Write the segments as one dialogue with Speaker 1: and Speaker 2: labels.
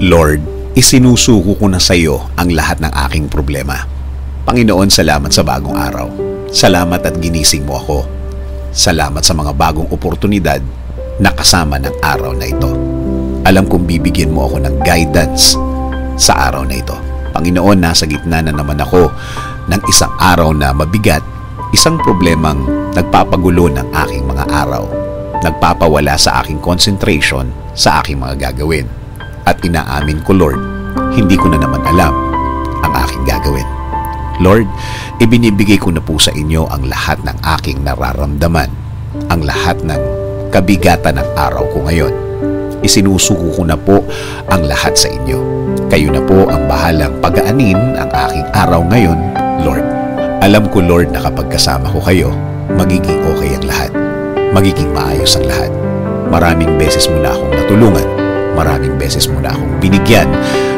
Speaker 1: Lord, isinusuko ko na sa iyo ang lahat ng aking problema. Panginoon, salamat sa bagong araw. Salamat at ginising mo ako. Salamat sa mga bagong oportunidad na kasama ng araw na ito. Alam kong bibigyan mo ako ng guidance sa araw na ito. Panginoon, nasa gitna na naman ako ng isang araw na mabigat, isang problemang nagpapagulo ng aking mga araw, nagpapawala sa aking concentration sa aking mga gagawin. At inaamin ko, Lord, hindi ko na naman alam ang aking gagawin. Lord, ibinibigay ko na po sa inyo ang lahat ng aking nararamdaman, ang lahat ng kabigatan ng araw ko ngayon. Isinusuko ko na po ang lahat sa inyo. Kayo na po ang bahalang pagaanin ang aking araw ngayon, Lord. Alam ko, Lord, na kapag kasama ko kayo, magiging okay ang lahat. Magiging maayos ang lahat. Maraming beses mo na akong natulungan. Maraming beses mo na akong binigyan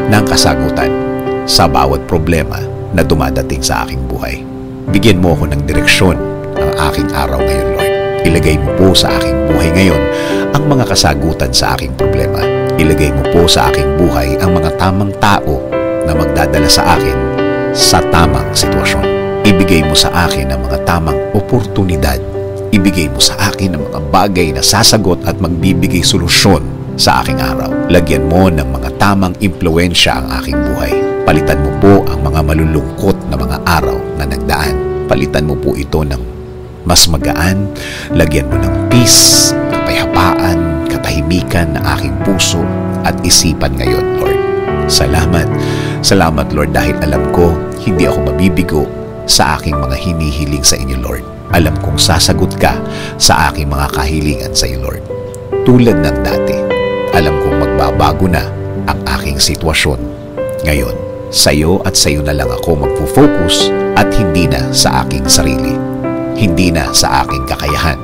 Speaker 1: ng kasagutan sa bawat problema na dumadating sa aking buhay. Bigyan mo ako ng direksyon ang aking araw ngayon, Lord. Ilagay mo po sa aking buhay ngayon ang mga kasagutan sa aking problema. Ilagay mo po sa aking buhay ang mga tamang tao na magdadala sa akin sa tamang sitwasyon. Ibigay mo sa akin ang mga tamang oportunidad. Ibigay mo sa akin ang mga bagay na sasagot at magbibigay solusyon sa aking araw. Lagyan mo ng mga tamang impluwensya ang aking buhay. Palitan mo po ang mga malulungkot na mga araw na nagdaan. Palitan mo po ito ng mas magaan. Lagyan mo ng peace, kapayapaan, katahimikan na aking puso at isipan ngayon, Lord. Salamat. Salamat, Lord, dahil alam ko hindi ako mabibigo sa aking mga hinihiling sa inyo, Lord. Alam kong sasagot ka sa aking mga kahilingan sa iyo, Lord. Tulad ng dati, alam kong magbabago na ang aking sitwasyon. Ngayon, sa iyo at sa iyo na lang ako magpo-focus at hindi na sa aking sarili. Hindi na sa aking kakayahan.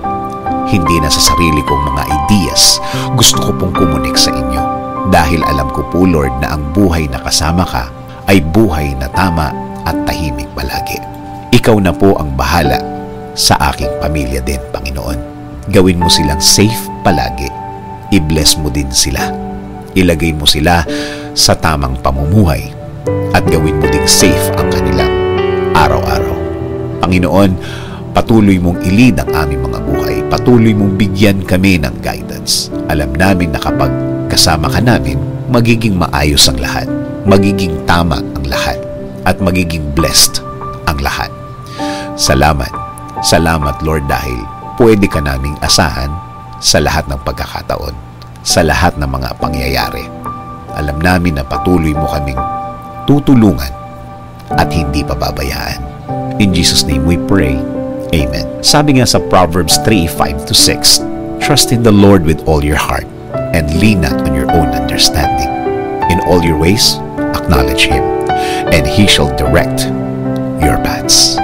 Speaker 1: Hindi na sa sarili kong mga ideas. Gusto ko pong kumunik sa inyo. Dahil alam ko po, Lord, na ang buhay na kasama ka ay buhay na tama at tahimik palagi. Ikaw na po ang bahala sa aking pamilya din, Panginoon. Gawin mo silang safe palagi. I-bless mo din sila. Ilagay mo sila sa tamang pamumuhay at gawin mo ding safe ang kanilang araw-araw. Panginoon, patuloy mong ilid ang aming mga buhay. Patuloy mong bigyan kami ng guidance. Alam namin na kapag kasama ka namin, magiging maayos ang lahat. Magiging tama ang lahat. At magiging blessed ang lahat. Salamat. Salamat, Lord, dahil pwede ka naming asahan sa lahat ng pagkakataon, sa lahat ng mga pangyayari. Alam namin na patuloy mo kaming tutulungan at hindi pababayaan. In Jesus' name we pray. Amen. Sabi nga sa Proverbs 3:5-6, trust in the Lord with all your heart and lean not on your own understanding. In all your ways, acknowledge Him, and He shall direct your paths.